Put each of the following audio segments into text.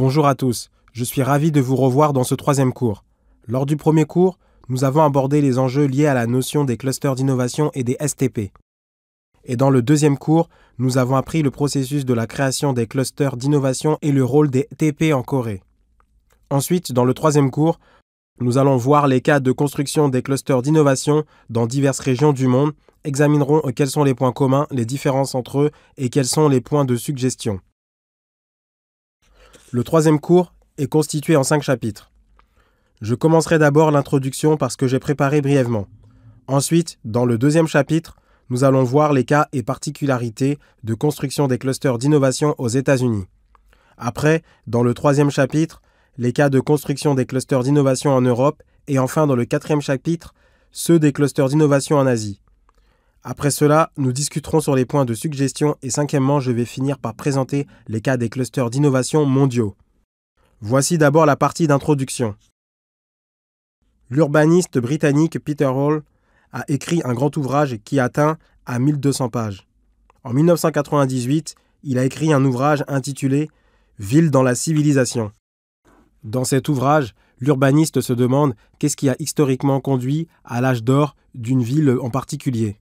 Bonjour à tous, je suis ravi de vous revoir dans ce troisième cours. Lors du premier cours, nous avons abordé les enjeux liés à la notion des clusters d'innovation et des STP. Et dans le deuxième cours, nous avons appris le processus de la création des clusters d'innovation et le rôle des TP en Corée. Ensuite, dans le troisième cours, nous allons voir les cas de construction des clusters d'innovation dans diverses régions du monde, examinerons quels sont les points communs, les différences entre eux et quels sont les points de suggestion. Le troisième cours est constitué en 5 chapitres. Je commencerai d'abord l'introduction parce que j'ai préparé brièvement. Ensuite, dans le deuxième chapitre, nous allons voir les cas et particularités de construction des clusters d'innovation aux États-Unis. Après, dans le troisième chapitre, les cas de construction des clusters d'innovation en Europe et enfin dans le quatrième chapitre, ceux des clusters d'innovation en Asie. Après cela, nous discuterons sur les points de suggestion et cinquièmement, je vais finir par présenter les cas des clusters d'innovation mondiaux. Voici d'abord la partie d'introduction. L'urbaniste britannique Peter Hall a écrit un grand ouvrage qui atteint à 1200 pages. En 1998, il a écrit un ouvrage intitulé « Ville dans la civilisation ». Dans cet ouvrage, l'urbaniste se demande qu'est-ce qui a historiquement conduit à l'âge d'or d'une ville en particulier.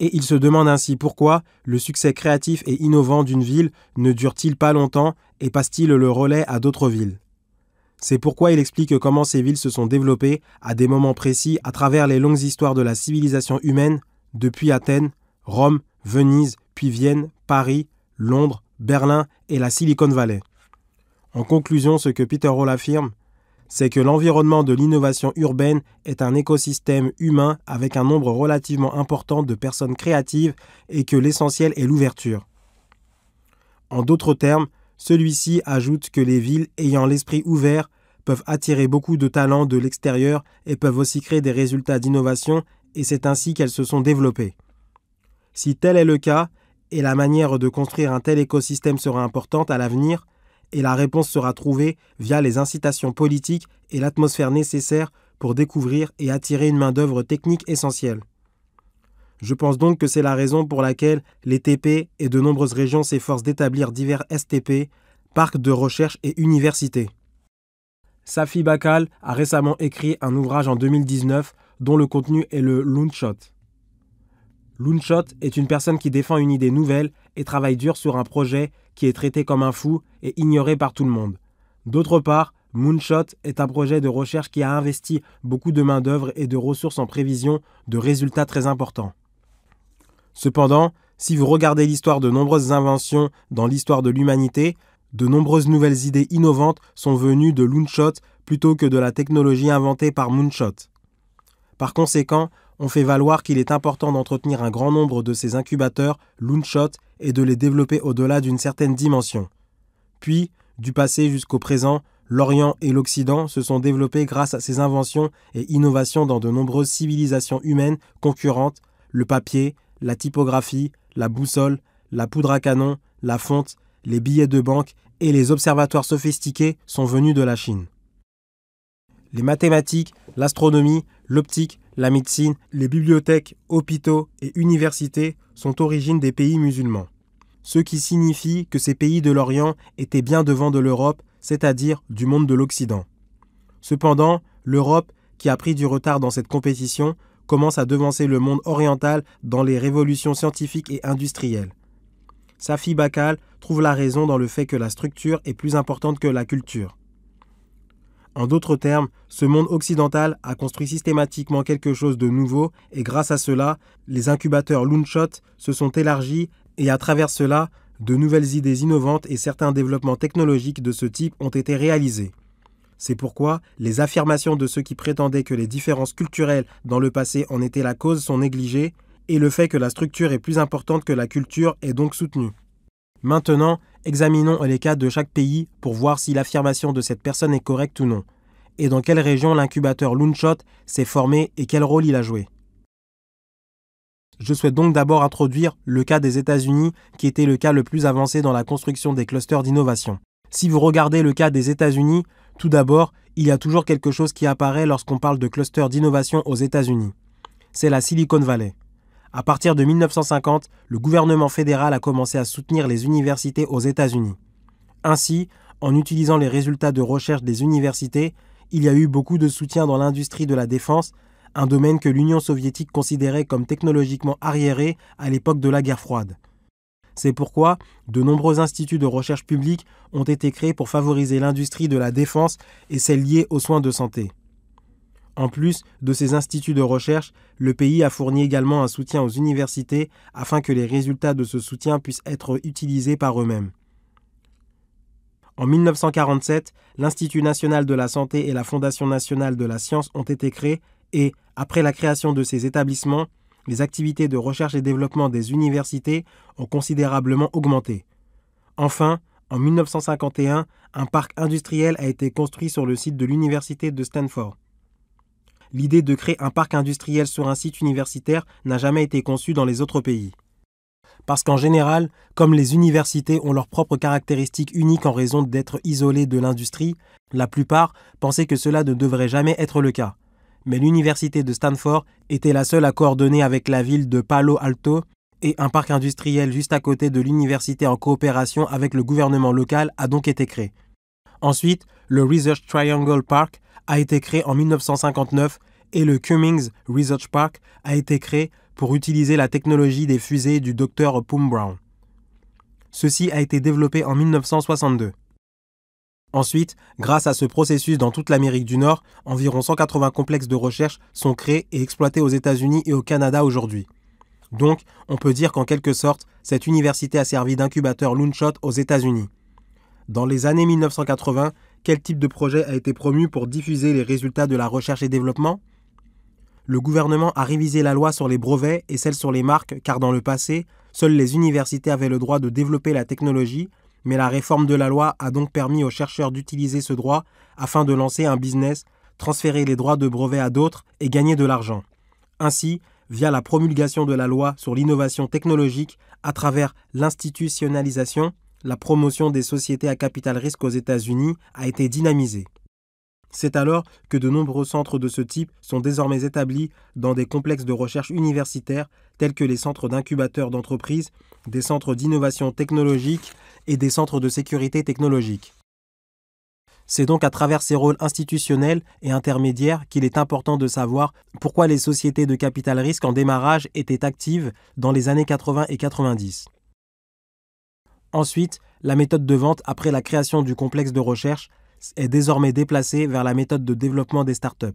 Et il se demande ainsi pourquoi le succès créatif et innovant d'une ville ne dure-t-il pas longtemps et passe-t-il le relais à d'autres villes. C'est pourquoi il explique comment ces villes se sont développées à des moments précis à travers les longues histoires de la civilisation humaine, depuis Athènes, Rome, Venise, puis Vienne, Paris, Londres, Berlin et la Silicon Valley. En conclusion, ce que Peter Hall affirme, c'est que l'environnement de l'innovation urbaine est un écosystème humain avec un nombre relativement important de personnes créatives et que l'essentiel est l'ouverture. En d'autres termes, celui-ci ajoute que les villes ayant l'esprit ouvert peuvent attirer beaucoup de talents de l'extérieur et peuvent aussi créer des résultats d'innovation et c'est ainsi qu'elles se sont développées. Si tel est le cas, et la manière de construire un tel écosystème sera importante à l'avenir, et la réponse sera trouvée via les incitations politiques et l'atmosphère nécessaire pour découvrir et attirer une main-d'œuvre technique essentielle. Je pense donc que c'est la raison pour laquelle les TP et de nombreuses régions s'efforcent d'établir divers STP, parcs de recherche et universités. Safi Bahcall a récemment écrit un ouvrage en 2019 dont le contenu est le Loonshot. Loonshot est une personne qui défend une idée nouvelle et travaille dur sur un projet qui est traité comme un fou et ignoré par tout le monde. D'autre part, Moonshot est un projet de recherche qui a investi beaucoup de main-d'œuvre et de ressources en prévision de résultats très importants. Cependant, si vous regardez l'histoire de nombreuses inventions dans l'histoire de l'humanité, de nombreuses nouvelles idées innovantes sont venues de Loonshot plutôt que de la technologie inventée par Moonshot. Par conséquent, on fait valoir qu'il est important d'entretenir un grand nombre de ces incubateurs Loonshot et de les développer au-delà d'une certaine dimension. Puis, du passé jusqu'au présent, l'Orient et l'Occident se sont développés grâce à ces inventions et innovations dans de nombreuses civilisations humaines concurrentes, le papier, la typographie, la boussole, la poudre à canon, la fonte, les billets de banque et les observatoires sophistiqués sont venus de la Chine. Les mathématiques, l'astronomie, l'optique, la médecine, les bibliothèques, hôpitaux et universités sont origines des pays musulmans. Ce qui signifie que ces pays de l'Orient étaient bien devant de l'Europe, c'est-à-dire du monde de l'Occident. Cependant, l'Europe, qui a pris du retard dans cette compétition, commence à devancer le monde oriental dans les révolutions scientifiques et industrielles. Safi Bahcall trouve la raison dans le fait que la structure est plus importante que la culture. En d'autres termes, ce monde occidental a construit systématiquement quelque chose de nouveau et grâce à cela, les incubateurs Loonshot se sont élargis et à travers cela, de nouvelles idées innovantes et certains développements technologiques de ce type ont été réalisés. C'est pourquoi les affirmations de ceux qui prétendaient que les différences culturelles dans le passé en étaient la cause sont négligées et le fait que la structure est plus importante que la culture est donc soutenu. Maintenant, examinons les cas de chaque pays pour voir si l'affirmation de cette personne est correcte ou non, et dans quelle région l'incubateur Loonshot s'est formé et quel rôle il a joué. Je souhaite donc d'abord introduire le cas des États-Unis, qui était le cas le plus avancé dans la construction des clusters d'innovation. Si vous regardez le cas des États-Unis, tout d'abord, il y a toujours quelque chose qui apparaît lorsqu'on parle de clusters d'innovation aux États-Unis. C'est la Silicon Valley. À partir de 1950, le gouvernement fédéral a commencé à soutenir les universités aux États-Unis. Ainsi, En utilisant les résultats de recherche des universités, il y a eu beaucoup de soutien dans l'industrie de la défense, un domaine que l'Union soviétique considérait comme technologiquement arriéré à l'époque de la guerre froide. C'est pourquoi de nombreux instituts de recherche publics ont été créés pour favoriser l'industrie de la défense et celle liée aux soins de santé. En plus de ces instituts de recherche, le pays a fourni également un soutien aux universités afin que les résultats de ce soutien puissent être utilisés par eux-mêmes. En 1947, l'Institut national de la santé et la Fondation nationale de la science ont été créés et, après la création de ces établissements, les activités de recherche et développement des universités ont considérablement augmenté. Enfin, en 1951, un parc industriel a été construit sur le site de l'université de Stanford. L'idée de créer un parc industriel sur un site universitaire n'a jamais été conçue dans les autres pays. Parce qu'en général, comme les universités ont leurs propres caractéristiques uniques en raison d'être isolées de l'industrie, la plupart pensaient que cela ne devrait jamais être le cas. Mais l'université de Stanford était la seule à coordonner avec la ville de Palo Alto et un parc industriel juste à côté de l'université en coopération avec le gouvernement local a donc été créé. Ensuite, le Research Triangle Park a été créé en 1959 et le Cummings Research Park a été créé pour utiliser la technologie des fusées du Dr Poom Brown. Ceci a été développé en 1962. Ensuite, grâce à ce processus dans toute l'Amérique du Nord, environ 180 complexes de recherche sont créés et exploités aux États-Unis et au Canada aujourd'hui. Donc, on peut dire qu'en quelque sorte, cette université a servi d'incubateur Loonshot aux États-Unis. Dans les années 1980, quel type de projet a été promu pour diffuser les résultats de la recherche et développement ? Le gouvernement a révisé la loi sur les brevets et celle sur les marques car dans le passé, seules les universités avaient le droit de développer la technologie, mais la réforme de la loi a donc permis aux chercheurs d'utiliser ce droit afin de lancer un business, transférer les droits de brevet à d'autres et gagner de l'argent. Ainsi, via la promulgation de la loi sur l'innovation technologique à travers l'institutionnalisation, la promotion des sociétés à capital risque aux États-Unis a été dynamisée. C'est alors que de nombreux centres de ce type sont désormais établis dans des complexes de recherche universitaires tels que les centres d'incubateurs d'entreprises, des centres d'innovation technologique et des centres de sécurité technologique. C'est donc à travers ces rôles institutionnels et intermédiaires qu'il est important de savoir pourquoi les sociétés de capital risque en démarrage étaient actives dans les années 80 et 90. Ensuite, la méthode de vente après la création du complexe de recherche est désormais déplacée vers la méthode de développement des startups.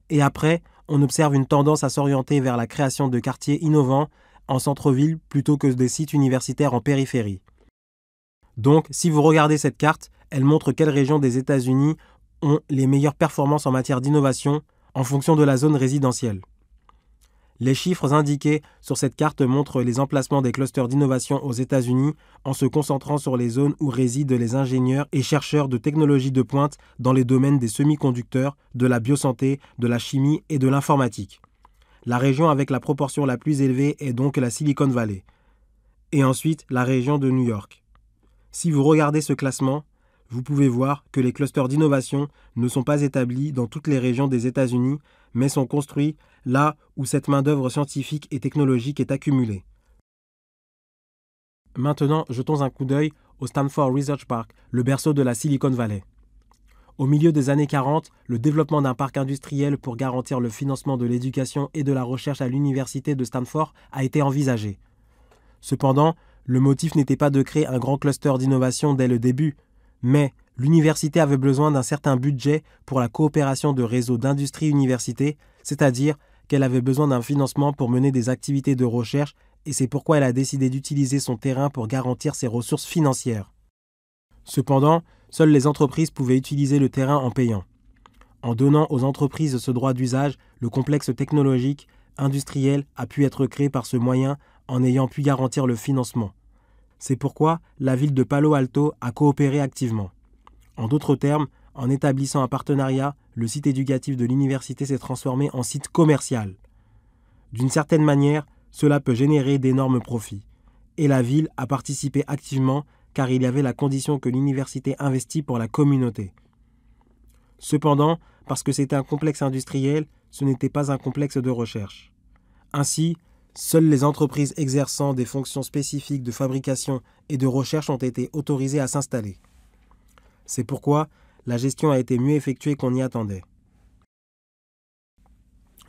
Et après, on observe une tendance à s'orienter vers la création de quartiers innovants en centre-ville plutôt que des sites universitaires en périphérie. Donc, si vous regardez cette carte, elle montre quelles régions des États-Unis ont les meilleures performances en matière d'innovation en fonction de la zone résidentielle. Les chiffres indiqués sur cette carte montrent les emplacements des clusters d'innovation aux États-Unis en se concentrant sur les zones où résident les ingénieurs et chercheurs de technologies de pointe dans les domaines des semi-conducteurs, de la biosanté, de la chimie et de l'informatique. La région avec la proportion la plus élevée est donc la Silicon Valley. Et ensuite, la région de New York. Si vous regardez ce classement, vous pouvez voir que les clusters d'innovation ne sont pas établis dans toutes les régions des États-Unis, mais sont construits là où cette main-d'œuvre scientifique et technologique est accumulée. Maintenant, jetons un coup d'œil au Stanford Research Park, le berceau de la Silicon Valley. Au milieu des années 40, le développement d'un parc industriel pour garantir le financement de l'éducation et de la recherche à l'université de Stanford a été envisagé. Cependant, le motif n'était pas de créer un grand cluster d'innovation dès le début, mais l'université avait besoin d'un certain budget pour la coopération de réseaux d'industrie-université, c'est-à-dire qu'elle avait besoin d'un financement pour mener des activités de recherche et c'est pourquoi elle a décidé d'utiliser son terrain pour garantir ses ressources financières. Cependant, seules les entreprises pouvaient utiliser le terrain en payant. En donnant aux entreprises ce droit d'usage, le complexe technologique industriel a pu être créé par ce moyen en ayant pu garantir le financement. C'est pourquoi la ville de Palo Alto a coopéré activement. En d'autres termes, en établissant un partenariat, le site éducatif de l'université s'est transformé en site commercial. D'une certaine manière, cela peut générer d'énormes profits. Et la ville a participé activement car il y avait la condition que l'université investit pour la communauté. Cependant, parce que c'était un complexe industriel, ce n'était pas un complexe de recherche. Ainsi, seules les entreprises exerçant des fonctions spécifiques de fabrication et de recherche ont été autorisées à s'installer. C'est pourquoi la gestion a été mieux effectuée qu'on y attendait.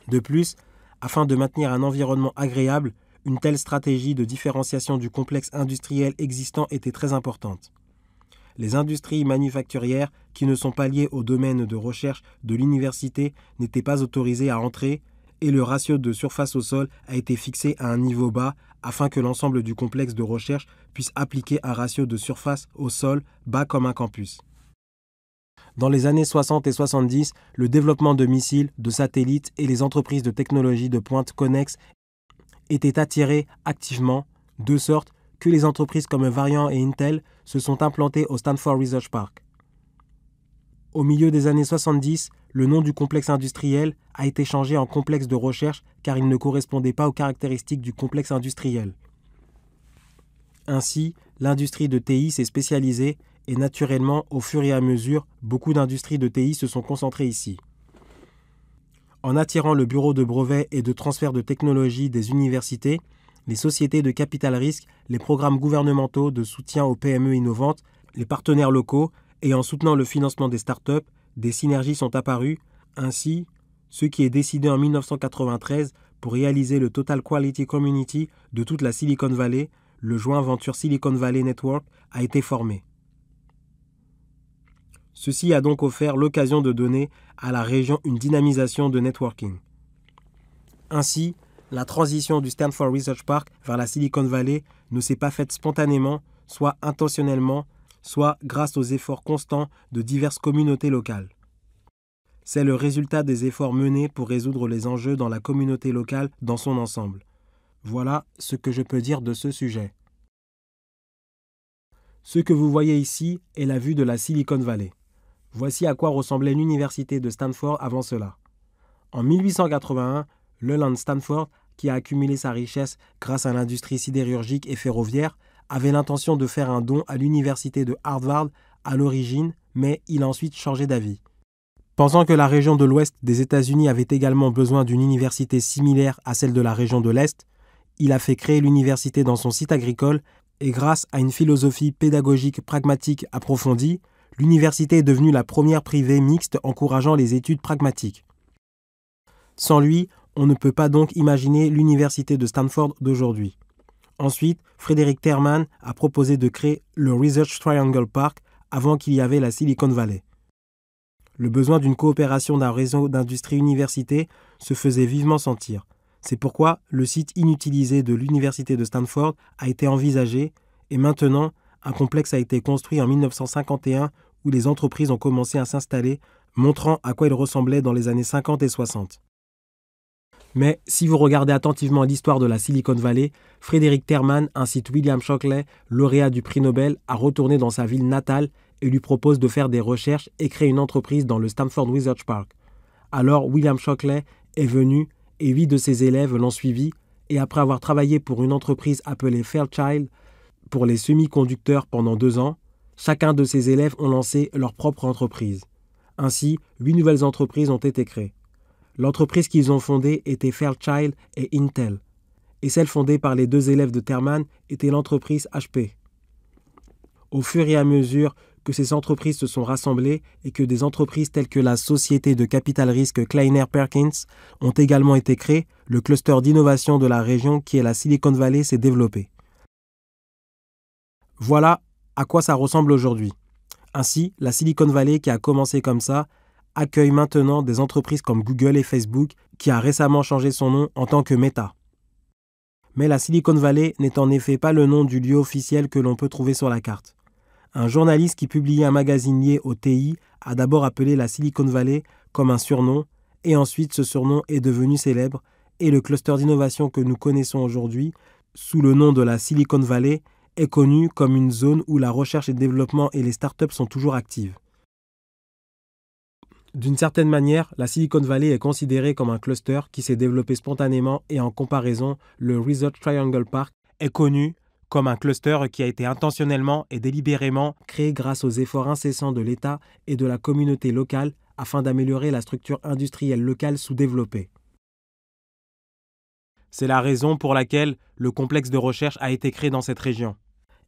De plus, afin de maintenir un environnement agréable, une telle stratégie de différenciation du complexe industriel existant était très importante. Les industries manufacturières qui ne sont pas liées au domaine de recherche de l'université n'étaient pas autorisées à entrer et le ratio de surface au sol a été fixé à un niveau bas afin que l'ensemble du complexe de recherche puisse appliquer un ratio de surface au sol bas comme un campus. Dans les années 60 et 70, le développement de missiles, de satellites et les entreprises de technologie de pointe connexes étaient attirés activement, de sorte que les entreprises comme Varian et Intel se sont implantées au Stanford Research Park. Au milieu des années 70, le nom du complexe industriel a été changé en complexe de recherche car il ne correspondait pas aux caractéristiques du complexe industriel. Ainsi, l'industrie de TI s'est spécialisée et naturellement, au fur et à mesure, beaucoup d'industries de TI se sont concentrées ici. En attirant le bureau de brevets et de transfert de technologie des universités, les sociétés de capital risque, les programmes gouvernementaux de soutien aux PME innovantes, les partenaires locaux et en soutenant le financement des startups, des synergies sont apparues. Ainsi, ce qui est décidé en 1993 pour réaliser le Total Quality Community de toute la Silicon Valley, le joint venture Silicon Valley Network, a été formé. Ceci a donc offert l'occasion de donner à la région une dynamisation de networking. Ainsi, la transition du Stanford Research Park vers la Silicon Valley ne s'est pas faite spontanément, soit intentionnellement, soit grâce aux efforts constants de diverses communautés locales. C'est le résultat des efforts menés pour résoudre les enjeux dans la communauté locale dans son ensemble. Voilà ce que je peux dire de ce sujet. Ce que vous voyez ici est la vue de la Silicon Valley. Voici à quoi ressemblait l'université de Stanford avant cela. En 1881, Leland Stanford, qui a accumulé sa richesse grâce à l'industrie sidérurgique et ferroviaire, avait l'intention de faire un don à l'université de Harvard à l'origine, mais il a ensuite changé d'avis. Pensant que la région de l'Ouest des États-Unis avait également besoin d'une université similaire à celle de la région de l'Est, il a fait créer l'université dans son site agricole et grâce à une philosophie pédagogique pragmatique approfondie, l'université est devenue la première privée mixte encourageant les études pragmatiques. Sans lui, on ne peut pas donc imaginer l'université de Stanford d'aujourd'hui. Ensuite, Frederick Terman a proposé de créer le Research Triangle Park avant qu'il y avait la Silicon Valley. Le besoin d'une coopération d'un réseau d'industrie-université se faisait vivement sentir. C'est pourquoi le site inutilisé de l'université de Stanford a été envisagé et maintenant, un complexe a été construit en 1951 où les entreprises ont commencé à s'installer, montrant à quoi il ressemblait dans les années 50 et 60. Mais si vous regardez attentivement l'histoire de la Silicon Valley, Frederick Terman incite William Shockley, lauréat du prix Nobel, à retourner dans sa ville natale et lui propose de faire des recherches et créer une entreprise dans le Stanford Research Park. Alors William Shockley est venu et 8 de ses élèves l'ont suivi et après avoir travaillé pour une entreprise appelée Fairchild pour les semi-conducteurs pendant 2 ans, chacun de ses élèves ont lancé leur propre entreprise. Ainsi, 8 nouvelles entreprises ont été créées. L'entreprise qu'ils ont fondée était Fairchild et Intel, et celle fondée par les 2 élèves de Terman était l'entreprise HP. Au fur et à mesure que ces entreprises se sont rassemblées et que des entreprises telles que la société de capital risque Kleiner Perkins ont également été créées, le cluster d'innovation de la région qui est la Silicon Valley s'est développé. Voilà à quoi ça ressemble aujourd'hui. Ainsi, la Silicon Valley qui a commencé comme ça accueille maintenant des entreprises comme Google et Facebook qui a récemment changé son nom en tant que Meta. Mais la Silicon Valley n'est en effet pas le nom du lieu officiel que l'on peut trouver sur la carte. Un journaliste qui publiait un magazine lié au TI a d'abord appelé la Silicon Valley comme un surnom et ensuite ce surnom est devenu célèbre et le cluster d'innovation que nous connaissons aujourd'hui sous le nom de la Silicon Valley est connu comme une zone où la recherche et le développement et les startups sont toujours actives. D'une certaine manière, la Silicon Valley est considérée comme un cluster qui s'est développé spontanément et en comparaison, le Research Triangle Park est connu comme un cluster qui a été intentionnellement et délibérément créé grâce aux efforts incessants de l'État et de la communauté locale afin d'améliorer la structure industrielle locale sous-développée. C'est la raison pour laquelle le complexe de recherche a été créé dans cette région.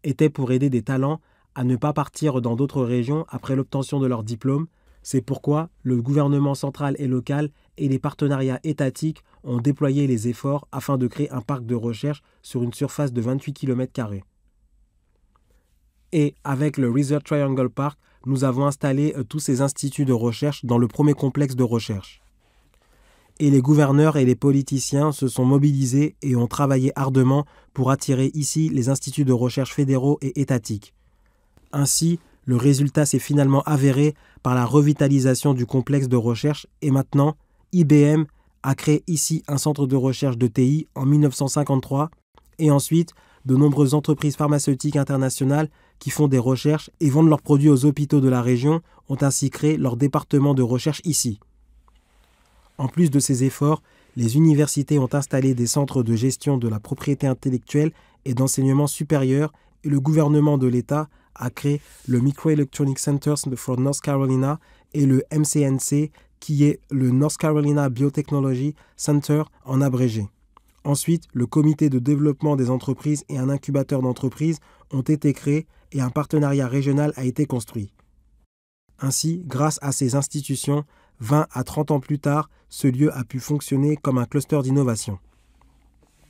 Était pour aider des talents à ne pas partir dans d'autres régions après l'obtention de leur diplôme. C'est pourquoi le gouvernement central et local et les partenariats étatiques ont déployé les efforts afin de créer un parc de recherche sur une surface de 28 km². Et avec le Research Triangle Park, nous avons installé tous ces instituts de recherche dans le premier complexe de recherche. Et les gouverneurs et les politiciens se sont mobilisés et ont travaillé ardemment pour attirer ici les instituts de recherche fédéraux et étatiques. Ainsi, le résultat s'est finalement avéré par la revitalisation du complexe de recherche et maintenant, IBM a créé ici un centre de recherche de TI en 1953 et ensuite, de nombreuses entreprises pharmaceutiques internationales qui font des recherches et vendent leurs produits aux hôpitaux de la région ont ainsi créé leur département de recherche ici. En plus de ces efforts, les universités ont installé des centres de gestion de la propriété intellectuelle et d'enseignement supérieur et le gouvernement de l'État a créé le Microelectronic Centers for North Carolina et le MCNC qui est le North Carolina Biotechnology Center en abrégé. Ensuite, le comité de développement des entreprises et un incubateur d'entreprises ont été créés et un partenariat régional a été construit. Ainsi, grâce à ces institutions, 20 à 30 ans plus tard, ce lieu a pu fonctionner comme un cluster d'innovation.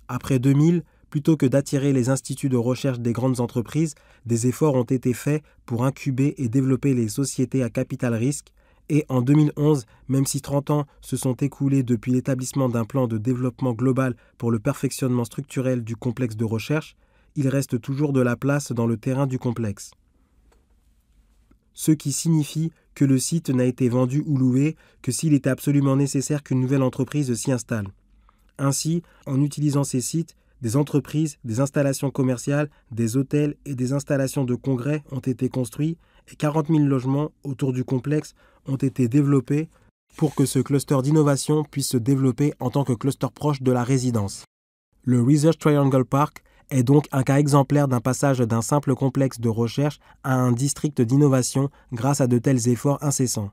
Après 2000, plutôt que d'attirer les instituts de recherche des grandes entreprises, des efforts ont été faits pour incuber et développer les sociétés à capital risque. Et en 2011, même si 30 ans se sont écoulés depuis l'établissement d'un plan de développement global pour le perfectionnement structurel du complexe de recherche, il reste toujours de la place dans le terrain du complexe. Ce qui signifie que le site n'a été vendu ou loué que s'il était absolument nécessaire qu'une nouvelle entreprise s'y installe. Ainsi, en utilisant ces sites, des entreprises, des installations commerciales, des hôtels et des installations de congrès ont été construits et 40 000 logements autour du complexe ont été développés pour que ce cluster d'innovation puisse se développer en tant que cluster proche de la résidence. Le Research Triangle Park est donc un cas exemplaire d'un passage d'un simple complexe de recherche à un district d'innovation grâce à de tels efforts incessants.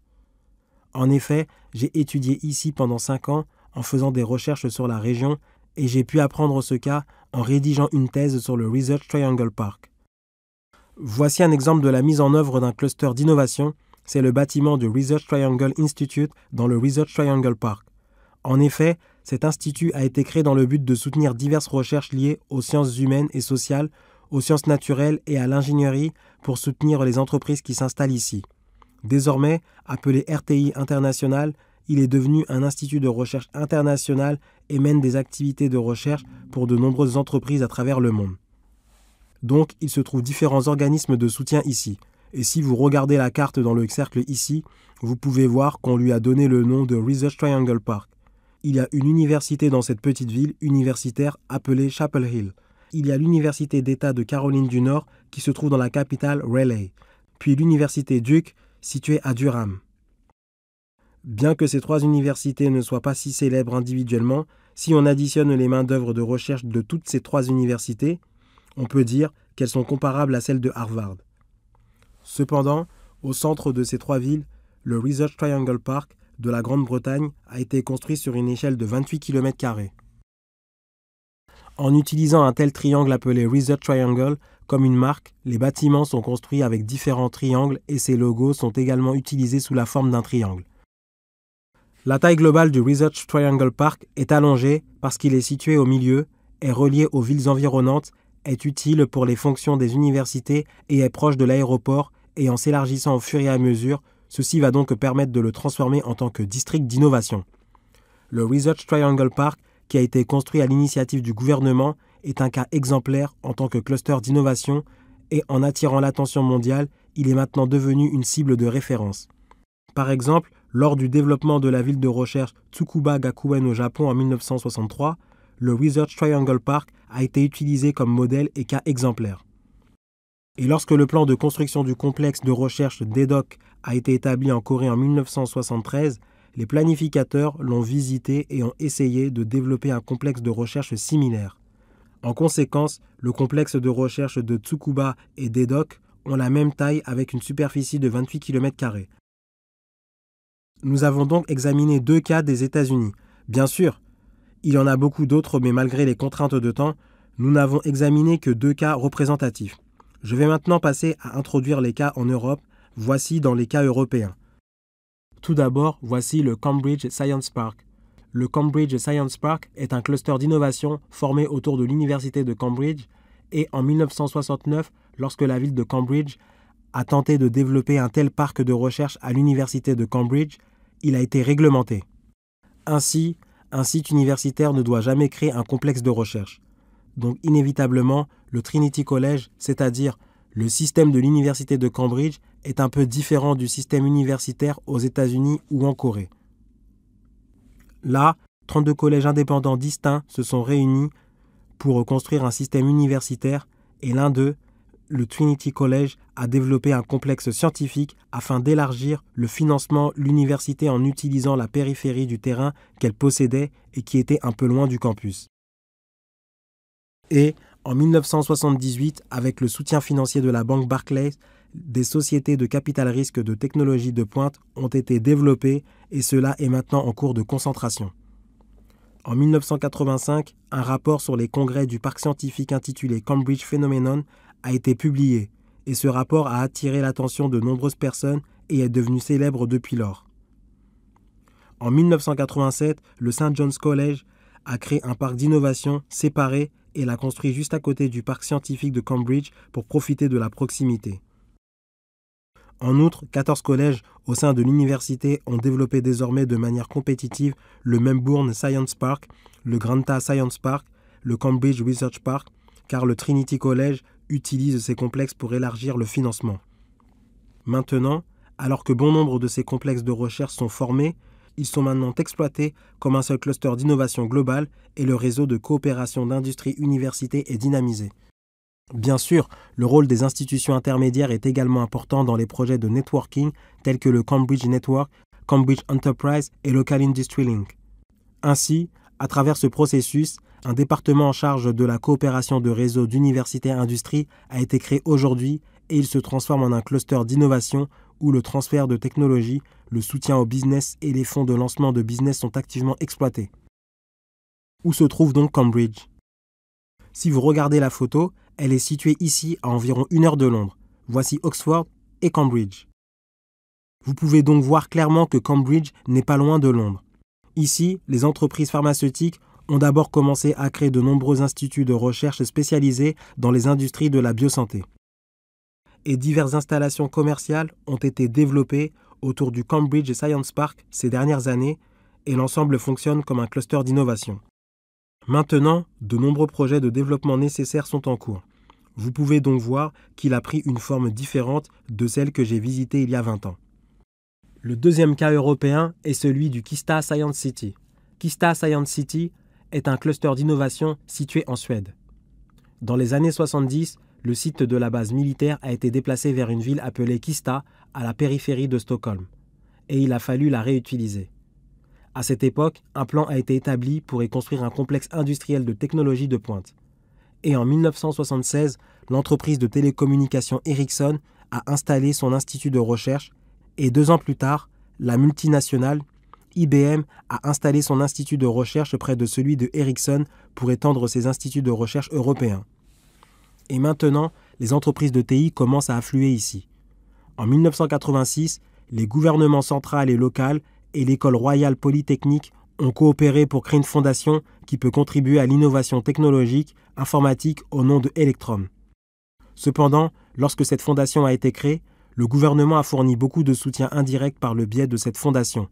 En effet, j'ai étudié ici pendant 5 ans en faisant des recherches sur la région et j'ai pu apprendre ce cas en rédigeant une thèse sur le Research Triangle Park. Voici un exemple de la mise en œuvre d'un cluster d'innovation, c'est le bâtiment du Research Triangle Institute dans le Research Triangle Park. En effet, cet institut a été créé dans le but de soutenir diverses recherches liées aux sciences humaines et sociales, aux sciences naturelles et à l'ingénierie pour soutenir les entreprises qui s'installent ici. Désormais, appelé RTI International, il est devenu un institut de recherche international et mène des activités de recherche pour de nombreuses entreprises à travers le monde. Donc, il se trouve différents organismes de soutien ici. Et si vous regardez la carte dans le cercle ici, vous pouvez voir qu'on lui a donné le nom de Research Triangle Park. Il y a une université dans cette petite ville universitaire appelée Chapel Hill. Il y a l'université d'État de Caroline du Nord qui se trouve dans la capitale Raleigh, puis l'université Duke située à Durham. Bien que ces 3 universités ne soient pas si célèbres individuellement, si on additionne les main-d'œuvre de recherche de toutes ces 3 universités, on peut dire qu'elles sont comparables à celles de Harvard. Cependant, au centre de ces 3 villes, le Research Triangle Park de la Grande-Bretagne a été construit sur une échelle de 28 km². En utilisant un tel triangle appelé Research Triangle comme une marque, les bâtiments sont construits avec différents triangles et ces logos sont également utilisés sous la forme d'un triangle. La taille globale du Research Triangle Park est allongée parce qu'il est situé au milieu, est relié aux villes environnantes, est utile pour les fonctions des universités et est proche de l'aéroport et en s'élargissant au fur et à mesure, ceci va donc permettre de le transformer en tant que district d'innovation. Le Research Triangle Park, qui a été construit à l'initiative du gouvernement, est un cas exemplaire en tant que cluster d'innovation et en attirant l'attention mondiale, il est maintenant devenu une cible de référence. Par exemple, lors du développement de la ville de recherche Tsukuba Gakuen au Japon en 1963, le Research Triangle Park a été utilisé comme modèle et cas exemplaire. Et lorsque le plan de construction du complexe de recherche d'Edok a été établi en Corée en 1973, les planificateurs l'ont visité et ont essayé de développer un complexe de recherche similaire. En conséquence, le complexe de recherche de Tsukuba et d'Edok ont la même taille avec une superficie de 28 km². Nous avons donc examiné 2 cas des États-Unis. Bien sûr, il y en a beaucoup d'autres, mais malgré les contraintes de temps, nous n'avons examiné que 2 cas représentatifs. Je vais maintenant passer à introduire les cas en Europe. Voici dans les cas européens. Tout d'abord, voici le Cambridge Science Park. Le Cambridge Science Park est un cluster d'innovation formé autour de l'université de Cambridge et en 1969, lorsque la ville de Cambridge a tenté de développer un tel parc de recherche à l'université de Cambridge, il a été réglementé. Ainsi, un site universitaire ne doit jamais créer un complexe de recherche. Donc inévitablement, le Trinity College, c'est-à-dire le système de l'université de Cambridge, est un peu différent du système universitaire aux États-Unis ou en Corée. Là, 32 collèges indépendants distincts se sont réunis pour construire un système universitaire et l'un d'eux, le Trinity College, a développé un complexe scientifique afin d'élargir le financement de l'université en utilisant la périphérie du terrain qu'elle possédait et qui était un peu loin du campus. Et en 1978, avec le soutien financier de la banque Barclays, des sociétés de capital risque de technologie de pointe ont été développées et cela est maintenant en cours de concentration. En 1985, un rapport sur les congrès du parc scientifique intitulé Cambridge Phenomenon a été publié et ce rapport a attiré l'attention de nombreuses personnes et est devenu célèbre depuis lors. En 1987, le St. John's College a créé un parc d'innovation séparé et l'a construit juste à côté du parc scientifique de Cambridge pour profiter de la proximité. En outre, 14 collèges au sein de l'université ont développé désormais de manière compétitive le Melbourne Science Park, le Granta Science Park, le Cambridge Research Park, car le Trinity College utilise ces complexes pour élargir le financement. Maintenant, alors que bon nombre de ces complexes de recherche sont formés, ils sont maintenant exploités comme un seul cluster d'innovation globale et le réseau de coopération d'industrie-université est dynamisé. Bien sûr, le rôle des institutions intermédiaires est également important dans les projets de networking tels que le Cambridge Network, Cambridge Enterprise et Local Industry Link. Ainsi, à travers ce processus, un département en charge de la coopération de réseaux d'université-industrie a été créé aujourd'hui et il se transforme en un cluster d'innovation où le transfert de technologies, le soutien au business et les fonds de lancement de business sont activement exploités. Où se trouve donc Cambridge ? Si vous regardez la photo, elle est située ici à environ 1 heure de Londres. Voici Oxford et Cambridge. Vous pouvez donc voir clairement que Cambridge n'est pas loin de Londres. Ici, les entreprises pharmaceutiques ont d'abord commencé à créer de nombreux instituts de recherche spécialisés dans les industries de la biosanté. Et diverses installations commerciales ont été développées autour du Cambridge Science Park ces dernières années et l'ensemble fonctionne comme un cluster d'innovation. Maintenant, de nombreux projets de développement nécessaires sont en cours. Vous pouvez donc voir qu'il a pris une forme différente de celle que j'ai visitée il y a 20 ans. Le deuxième cas européen est celui du Kista Science City. Kista Science City est un cluster d'innovation situé en Suède. Dans les années 70, le site de la base militaire a été déplacé vers une ville appelée Kista, à la périphérie de Stockholm, et il a fallu la réutiliser. À cette époque, un plan a été établi pour y construire un complexe industriel de technologie de pointe. Et en 1976, l'entreprise de télécommunications Ericsson a installé son institut de recherche et 2 ans plus tard, la multinationale IBM a installé son institut de recherche près de celui de Ericsson pour étendre ses instituts de recherche européens. Et maintenant, les entreprises de TI commencent à affluer ici. En 1986, les gouvernements central et local et l'École royale polytechnique ont coopéré pour créer une fondation qui peut contribuer à l'innovation technologique informatique au nom de Electrum. Cependant, lorsque cette fondation a été créée, le gouvernement a fourni beaucoup de soutien indirect par le biais de cette fondation,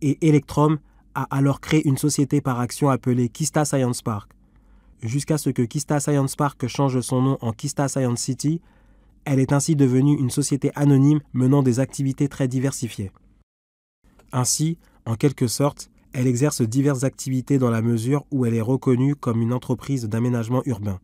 et Electrum a alors créé une société par action appelée Kista Science Park. Jusqu'à ce que Kista Science Park change son nom en Kista Science City, elle est ainsi devenue une société anonyme menant des activités très diversifiées. Ainsi, en quelque sorte, elle exerce diverses activités dans la mesure où elle est reconnue comme une entreprise d'aménagement urbain.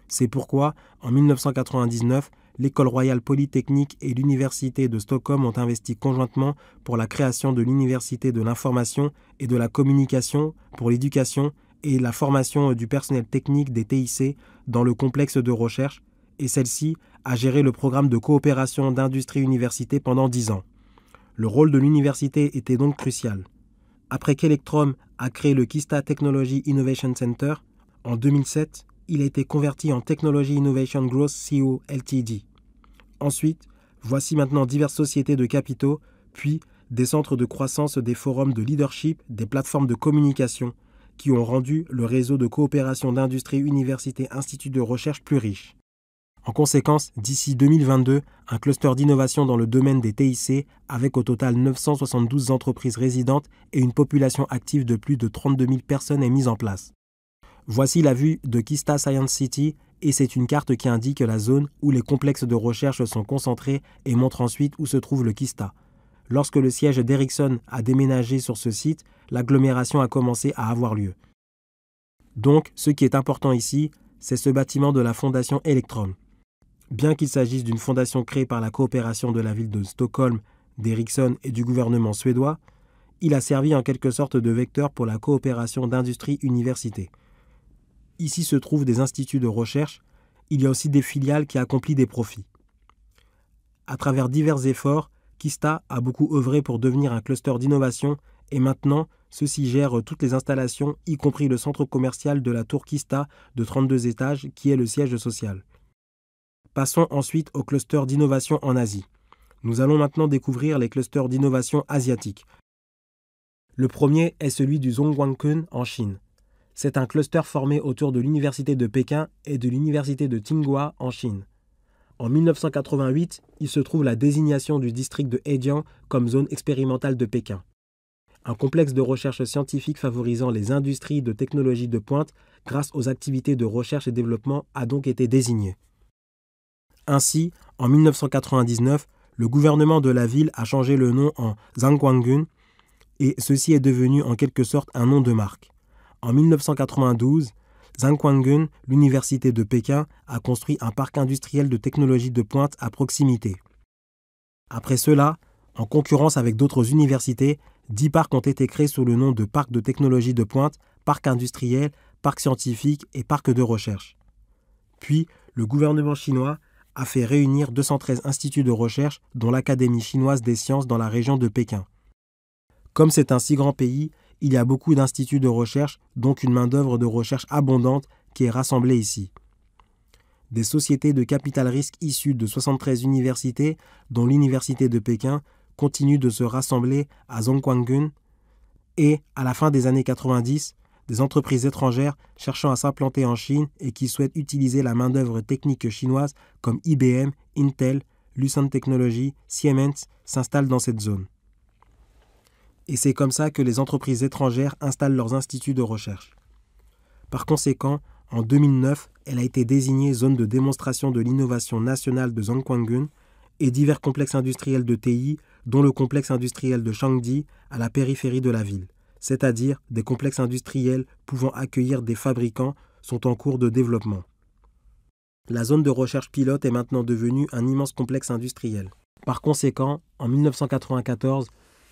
C'est pourquoi, en 1999, l'École royale polytechnique et l'Université de Stockholm ont investi conjointement pour la création de l'Université de l'information et de la communication pour l'éducation et la formation du personnel technique des TIC dans le complexe de recherche, et celle-ci a géré le programme de coopération d'industrie-université pendant 10 ans. Le rôle de l'université était donc crucial. Après qu'Electrum a créé le Kista Technology Innovation Center, en 2007, il a été converti en Technology Innovation Growth Co. Ltd. Ensuite, voici maintenant diverses sociétés de capitaux, puis des centres de croissance, des forums de leadership, des plateformes de communication, qui ont rendu le réseau de coopération d'industrie, universités, instituts de recherche plus riche. En conséquence, d'ici 2022, un cluster d'innovation dans le domaine des TIC, avec au total 972 entreprises résidentes et une population active de plus de 32 000 personnes est mise en place. Voici la vue de Kista Science City, et c'est une carte qui indique la zone où les complexes de recherche sont concentrés et montre ensuite où se trouve le Kista. Lorsque le siège d'Ericsson a déménagé sur ce site, l'agglomération a commencé à avoir lieu. Donc, ce qui est important ici, c'est ce bâtiment de la fondation Electron. Bien qu'il s'agisse d'une fondation créée par la coopération de la ville de Stockholm, d'Ericsson et du gouvernement suédois, il a servi en quelque sorte de vecteur pour la coopération d'industrie-université. Ici se trouvent des instituts de recherche, il y a aussi des filiales qui accomplissent des profits. À travers divers efforts, Kista a beaucoup œuvré pour devenir un cluster d'innovation et maintenant, ceux-ci gèrent toutes les installations, y compris le centre commercial de la tour Kista de 32 étages qui est le siège social. Passons ensuite au cluster d'innovation en Asie. Nous allons maintenant découvrir les clusters d'innovation asiatiques. Le premier est celui du Zhongguancun en Chine. C'est un cluster formé autour de l'université de Pékin et de l'université de Tsinghua en Chine. En 1988, il se trouve la désignation du district de Hejian comme zone expérimentale de Pékin. Un complexe de recherche scientifique favorisant les industries de technologie de pointe grâce aux activités de recherche et développement a donc été désigné. Ainsi, en 1999, le gouvernement de la ville a changé le nom en Zhangguangun et ceci est devenu en quelque sorte un nom de marque. En 1992, Zhangguangun, l'université de Pékin, a construit un parc industriel de technologie de pointe à proximité. Après cela, en concurrence avec d'autres universités, 10 parcs ont été créés sous le nom de parc de technologie de pointe, parc industriel, parc scientifique et parc de recherche. Puis, le gouvernement chinois a fait réunir 213 instituts de recherche, dont l'Académie chinoise des sciences dans la région de Pékin. Comme c'est un si grand pays, il y a beaucoup d'instituts de recherche, donc une main-d'œuvre de recherche abondante qui est rassemblée ici. Des sociétés de capital risque issues de 73 universités, dont l'université de Pékin, continuent de se rassembler à Zhongguancun et, à la fin des années 90, des entreprises étrangères cherchant à s'implanter en Chine et qui souhaitent utiliser la main-d'œuvre technique chinoise comme IBM, Intel, Lucent Technologies, Siemens s'installent dans cette zone. Et c'est comme ça que les entreprises étrangères installent leurs instituts de recherche. Par conséquent, en 2009, elle a été désignée zone de démonstration de l'innovation nationale de Zhongguancun et divers complexes industriels de TI, dont le complexe industriel de Shangdi à la périphérie de la ville, c'est-à-dire des complexes industriels pouvant accueillir des fabricants, sont en cours de développement. La zone de recherche pilote est maintenant devenue un immense complexe industriel. Par conséquent, en 1994,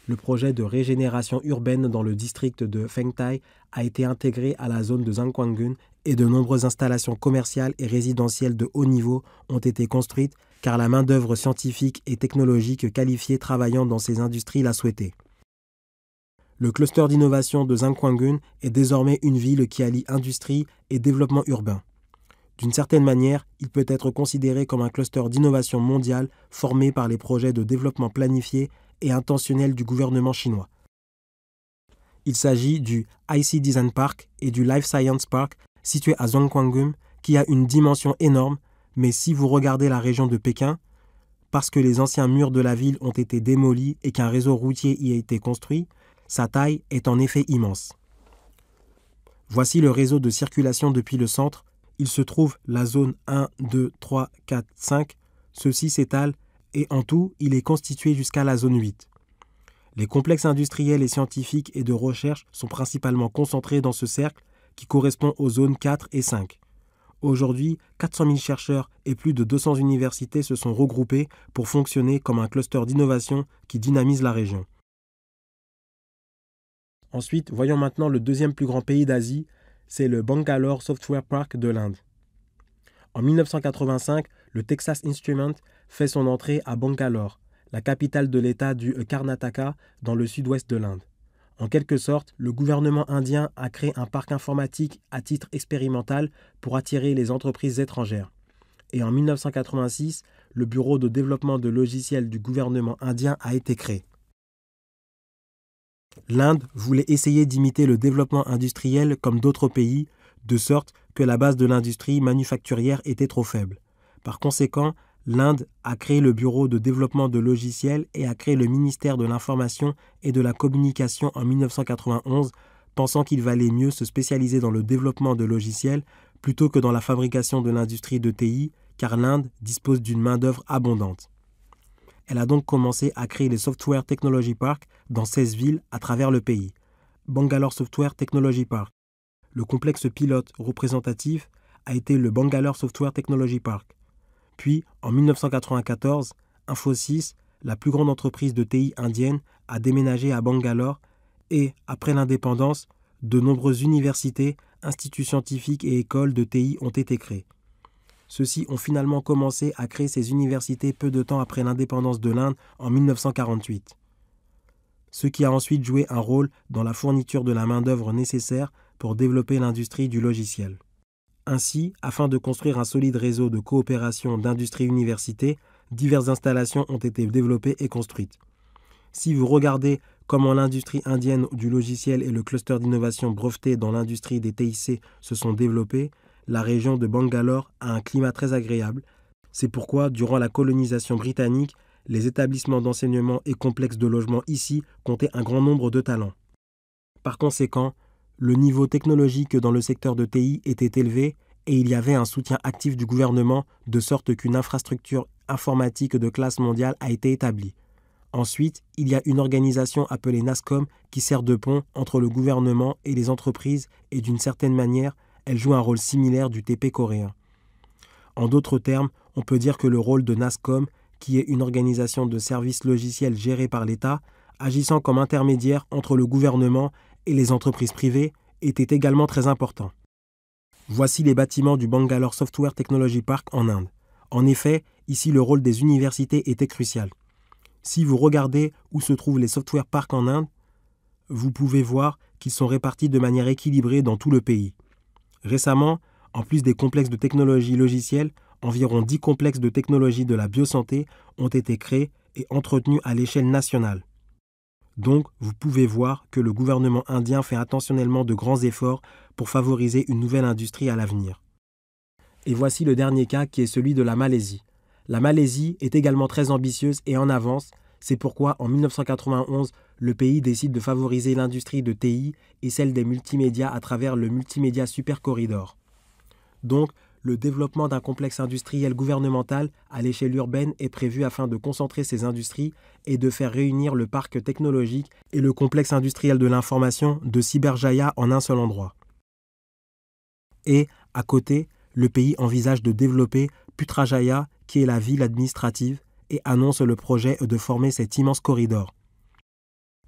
le projet de régénération urbaine dans le district de Fengtai a été intégré à la zone de Zhangguancun et de nombreuses installations commerciales et résidentielles de haut niveau ont été construites car la main-d'œuvre scientifique et technologique qualifiée travaillant dans ces industries l'a souhaité. Le cluster d'innovation de Zhangguancun est désormais une ville qui allie industrie et développement urbain. D'une certaine manière, il peut être considéré comme un cluster d'innovation mondiale formé par les projets de développement planifiés et intentionnel du gouvernement chinois. Il s'agit du IC Design Park et du Life Science Park situé à Zhongguancun qui a une dimension énorme, mais si vous regardez la région de Pékin, parce que les anciens murs de la ville ont été démolis et qu'un réseau routier y a été construit, sa taille est en effet immense. Voici le réseau de circulation depuis le centre. Il se trouve la zone 1, 2, 3, 4, 5. Ceci s'étale et en tout, il est constitué jusqu'à la zone 8. Les complexes industriels et scientifiques et de recherche sont principalement concentrés dans ce cercle qui correspond aux zones 4 et 5. Aujourd'hui, 400 000 chercheurs et plus de 200 universités se sont regroupés pour fonctionner comme un cluster d'innovation qui dynamise la région. Ensuite, voyons maintenant le deuxième plus grand pays d'Asie, c'est le Bangalore Software Park de l'Inde. En 1985, le Texas Instruments fait son entrée à Bangalore, la capitale de l'État du Karnataka dans le sud-ouest de l'Inde. En quelque sorte, le gouvernement indien a créé un parc informatique à titre expérimental pour attirer les entreprises étrangères. Et en 1986, le Bureau de développement de logiciels du gouvernement indien a été créé. L'Inde voulait essayer d'imiter le développement industriel comme d'autres pays, de sorte que la base de l'industrie manufacturière était trop faible. Par conséquent, l'Inde a créé le Bureau de développement de logiciels et a créé le ministère de l'Information et de la Communication en 1991, pensant qu'il valait mieux se spécialiser dans le développement de logiciels plutôt que dans la fabrication de l'industrie de TI, car l'Inde dispose d'une main-d'œuvre abondante. Elle a donc commencé à créer les Software Technology Parks dans 16 villes à travers le pays. Bangalore Software Technology Park. Le complexe pilote représentatif a été le Bangalore Software Technology Park. Puis, en 1994, Infosys, la plus grande entreprise de TI indienne, a déménagé à Bangalore et, après l'indépendance, de nombreuses universités, instituts scientifiques et écoles de TI ont été créées. Ceux-ci ont finalement commencé à créer ces universités peu de temps après l'indépendance de l'Inde en 1948. Ce qui a ensuite joué un rôle dans la fourniture de la main-d'œuvre nécessaire pour développer l'industrie du logiciel. Ainsi, afin de construire un solide réseau de coopération d'industrie-université, diverses installations ont été développées et construites. Si vous regardez comment l'industrie indienne du logiciel et le cluster d'innovation breveté dans l'industrie des TIC se sont développés, la région de Bangalore a un climat très agréable. C'est pourquoi, durant la colonisation britannique, les établissements d'enseignement et complexes de logement ici comptaient un grand nombre de talents. Par conséquent, le niveau technologique dans le secteur de TI était élevé et il y avait un soutien actif du gouvernement de sorte qu'une infrastructure informatique de classe mondiale a été établie. Ensuite, il y a une organisation appelée NASSCOM qui sert de pont entre le gouvernement et les entreprises et d'une certaine manière, elle joue un rôle similaire du TP coréen. En d'autres termes, on peut dire que le rôle de NASSCOM, qui est une organisation de services logiciels gérée par l'État, agissant comme intermédiaire entre le gouvernement et les entreprises privées, était également très important. Voici les bâtiments du Bangalore Software Technology Park en Inde. En effet, ici le rôle des universités était crucial. Si vous regardez où se trouvent les software parks en Inde, vous pouvez voir qu'ils sont répartis de manière équilibrée dans tout le pays. Récemment, en plus des complexes de technologie logicielle, environ 10 complexes de technologie de la biosanté ont été créés et entretenus à l'échelle nationale. Donc, vous pouvez voir que le gouvernement indien fait intentionnellement de grands efforts pour favoriser une nouvelle industrie à l'avenir. Et voici le dernier cas qui est celui de la Malaisie. La Malaisie est également très ambitieuse et en avance, c'est pourquoi en 1991, le pays décide de favoriser l'industrie de TI et celle des multimédias à travers le Multimédia Super Corridor. Donc, le développement d'un complexe industriel gouvernemental à l'échelle urbaine est prévu afin de concentrer ces industries et de faire réunir le parc technologique et le complexe industriel de l'information de Cyberjaya en un seul endroit. Et, à côté, le pays envisage de développer Putrajaya, qui est la ville administrative, et annonce le projet de former cet immense corridor.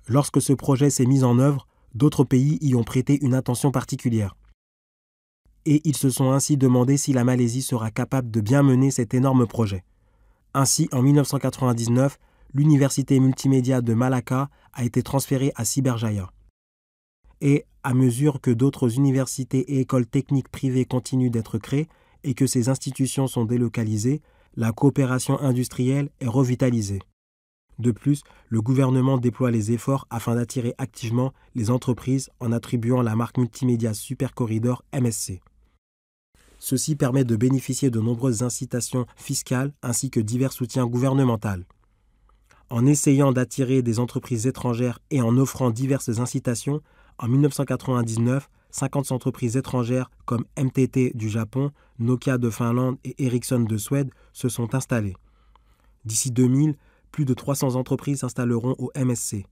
Lorsque ce projet s'est mis en œuvre, d'autres pays y ont prêté une attention particulière. Et ils se sont ainsi demandé si la Malaisie sera capable de bien mener cet énorme projet. Ainsi, en 1999, l'université multimédia de Malacca a été transférée à Cyberjaya. Et, à mesure que d'autres universités et écoles techniques privées continuent d'être créées et que ces institutions sont délocalisées, la coopération industrielle est revitalisée. De plus, le gouvernement déploie les efforts afin d'attirer activement les entreprises en attribuant la marque multimédia Super Corridor MSC. Ceci permet de bénéficier de nombreuses incitations fiscales ainsi que divers soutiens gouvernementaux. En essayant d'attirer des entreprises étrangères et en offrant diverses incitations, en 1999, 50 entreprises étrangères comme MTT du Japon, Nokia de Finlande et Ericsson de Suède se sont installées. D'ici 2000, plus de 300 entreprises s'installeront au MSC.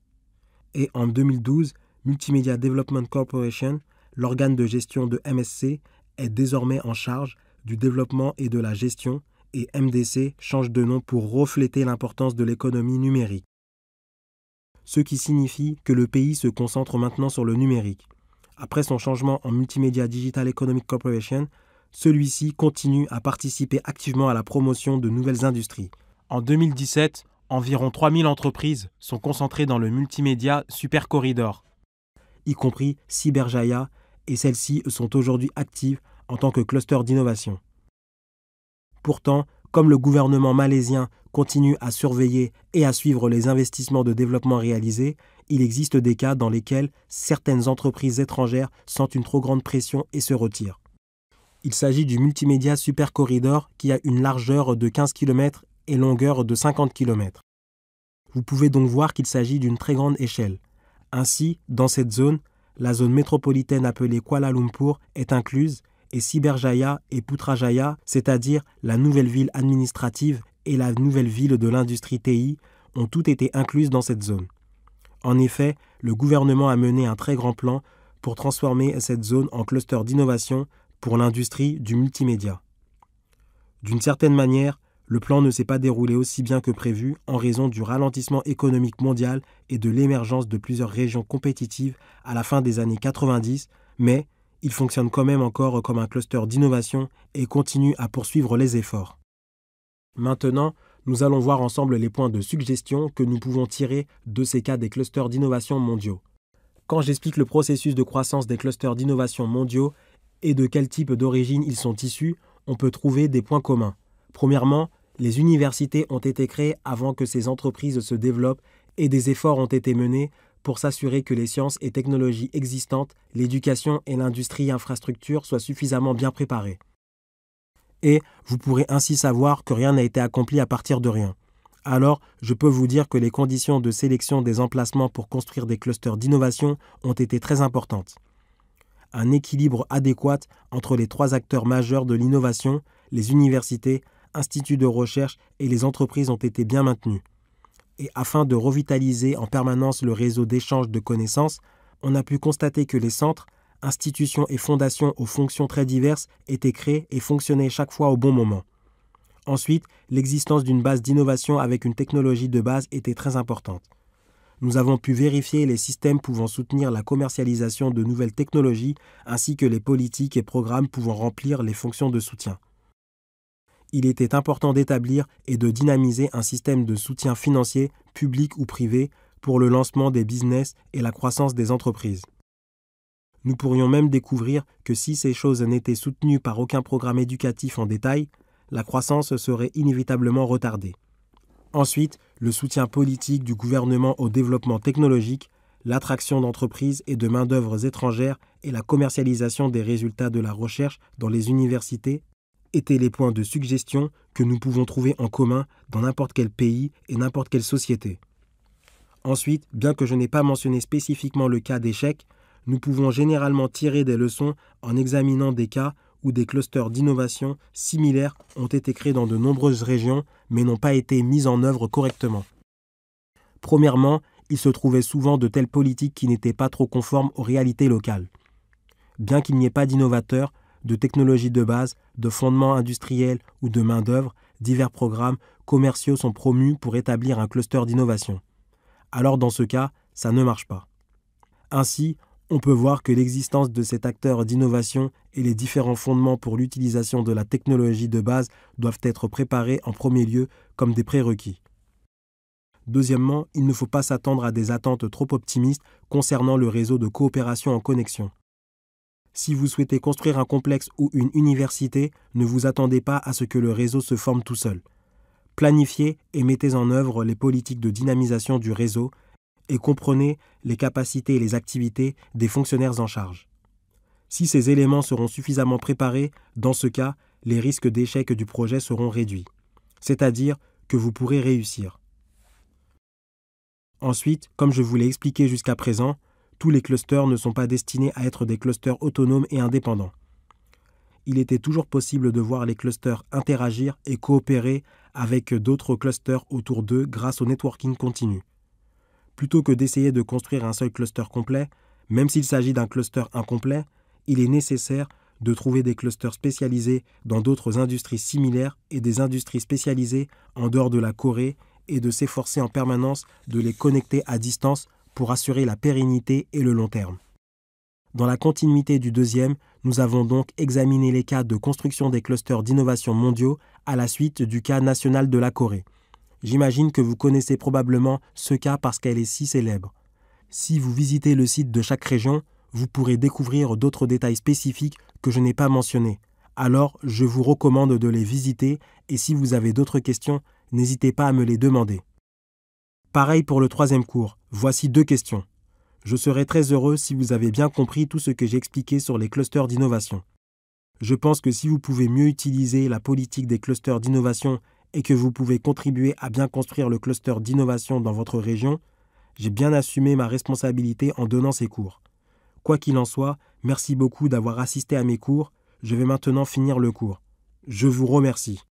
Et en 2012, Multimedia Development Corporation, l'organe de gestion de MSC, est désormais en charge du développement et de la gestion et MDC change de nom pour refléter l'importance de l'économie numérique. Ce qui signifie que le pays se concentre maintenant sur le numérique. Après son changement en Multimedia Digital Economic Corporation, celui-ci continue à participer activement à la promotion de nouvelles industries. En 2017, environ 3000 entreprises sont concentrées dans le Multimédia Super Corridor. y compris Cyberjaya, et celles-ci sont aujourd'hui actives en tant que cluster d'innovation. Pourtant, comme le gouvernement malaisien continue à surveiller et à suivre les investissements de développement réalisés, il existe des cas dans lesquels certaines entreprises étrangères sentent une trop grande pression et se retirent. Il s'agit du Multimédia Super Corridor qui a une largeur de 15 km et longueur de 50 km. Vous pouvez donc voir qu'il s'agit d'une très grande échelle. Ainsi, dans cette zone, la zone métropolitaine appelée Kuala Lumpur est incluse et Cyberjaya et Putrajaya, c'est-à-dire la nouvelle ville administrative et la nouvelle ville de l'industrie TI, ont toutes été incluses dans cette zone. En effet, le gouvernement a mené un très grand plan pour transformer cette zone en cluster d'innovation pour l'industrie du multimédia. D'une certaine manière, le plan ne s'est pas déroulé aussi bien que prévu en raison du ralentissement économique mondial et de l'émergence de plusieurs régions compétitives à la fin des années 90, mais il fonctionne quand même encore comme un cluster d'innovation et continue à poursuivre les efforts. Maintenant, nous allons voir ensemble les points de suggestion que nous pouvons tirer de ces cas des clusters d'innovation mondiaux. Quand j'explique le processus de croissance des clusters d'innovation mondiaux et de quel type d'origine ils sont issus, on peut trouver des points communs. Premièrement, les universités ont été créées avant que ces entreprises se développent et des efforts ont été menés pour s'assurer que les sciences et technologies existantes, l'éducation et l'industrie infrastructure soient suffisamment bien préparées. Et vous pourrez ainsi savoir que rien n'a été accompli à partir de rien. Alors, je peux vous dire que les conditions de sélection des emplacements pour construire des clusters d'innovation ont été très importantes. Un équilibre adéquat entre les trois acteurs majeurs de l'innovation, les universités, instituts de recherche et les entreprises ont été bien maintenus. Et afin de revitaliser en permanence le réseau d'échange de connaissances, on a pu constater que les centres, institutions et fondations aux fonctions très diverses étaient créés et fonctionnaient chaque fois au bon moment. Ensuite, l'existence d'une base d'innovation avec une technologie de base était très importante. Nous avons pu vérifier les systèmes pouvant soutenir la commercialisation de nouvelles technologies ainsi que les politiques et programmes pouvant remplir les fonctions de soutien. Il était important d'établir et de dynamiser un système de soutien financier, public ou privé, pour le lancement des business et la croissance des entreprises. Nous pourrions même découvrir que si ces choses n'étaient soutenues par aucun programme éducatif en détail, la croissance serait inévitablement retardée. Ensuite, le soutien politique du gouvernement au développement technologique, l'attraction d'entreprises et de main-d'œuvre étrangères et la commercialisation des résultats de la recherche dans les universités étaient les points de suggestion que nous pouvons trouver en commun dans n'importe quel pays et n'importe quelle société. Ensuite, bien que je n'ai pas mentionné spécifiquement le cas d'échec, nous pouvons généralement tirer des leçons en examinant des cas où des clusters d'innovation similaires ont été créés dans de nombreuses régions mais n'ont pas été mis en œuvre correctement. Premièrement, il se trouvait souvent de telles politiques qui n'étaient pas trop conformes aux réalités locales. Bien qu'il n'y ait pas d'innovateurs, de technologies de base, de fondements industriels ou de main-d'œuvre, divers programmes commerciaux sont promus pour établir un cluster d'innovation. Alors dans ce cas, ça ne marche pas. Ainsi, on peut voir que l'existence de cet acteur d'innovation et les différents fondements pour l'utilisation de la technologie de base doivent être préparés en premier lieu comme des prérequis. Deuxièmement, il ne faut pas s'attendre à des attentes trop optimistes concernant le réseau de coopération en connexion. Si vous souhaitez construire un complexe ou une université, ne vous attendez pas à ce que le réseau se forme tout seul. Planifiez et mettez en œuvre les politiques de dynamisation du réseau et comprenez les capacités et les activités des fonctionnaires en charge. Si ces éléments seront suffisamment préparés, dans ce cas, les risques d'échec du projet seront réduits, c'est-à-dire que vous pourrez réussir. Ensuite, comme je vous l'ai expliqué jusqu'à présent, tous les clusters ne sont pas destinés à être des clusters autonomes et indépendants. Il était toujours possible de voir les clusters interagir et coopérer avec d'autres clusters autour d'eux grâce au networking continu. Plutôt que d'essayer de construire un seul cluster complet, même s'il s'agit d'un cluster incomplet, il est nécessaire de trouver des clusters spécialisés dans d'autres industries similaires et des industries spécialisées en dehors de la Corée et de s'efforcer en permanence de les connecter à distance pour assurer la pérennité et le long terme. Dans la continuité du deuxième, nous avons donc examiné les cas de construction des clusters d'innovation mondiaux à la suite du cas national de la Corée. J'imagine que vous connaissez probablement ce cas parce qu'elle est si célèbre. Si vous visitez le site de chaque région, vous pourrez découvrir d'autres détails spécifiques que je n'ai pas mentionnés. Alors, je vous recommande de les visiter et si vous avez d'autres questions, n'hésitez pas à me les demander. Pareil pour le troisième cours, voici 2 questions. Je serai très heureux si vous avez bien compris tout ce que j'ai expliqué sur les clusters d'innovation. Je pense que si vous pouvez mieux utiliser la politique des clusters d'innovation et que vous pouvez contribuer à bien construire le cluster d'innovation dans votre région, j'ai bien assumé ma responsabilité en donnant ces cours. Quoi qu'il en soit, merci beaucoup d'avoir assisté à mes cours. Je vais maintenant finir le cours. Je vous remercie.